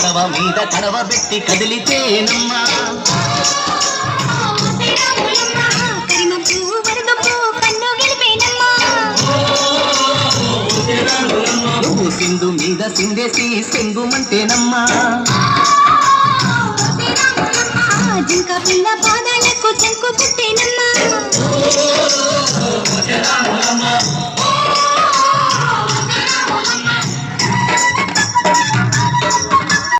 కడవ మీద కడవ పెట్టి కదిలితేనమ్మా నువ్వు సింధు మీద సిందేసి సెంగుమంటేనమ్మా జింక పిల్ల పాదాలకు చెంకు పుట్టేనమ్మా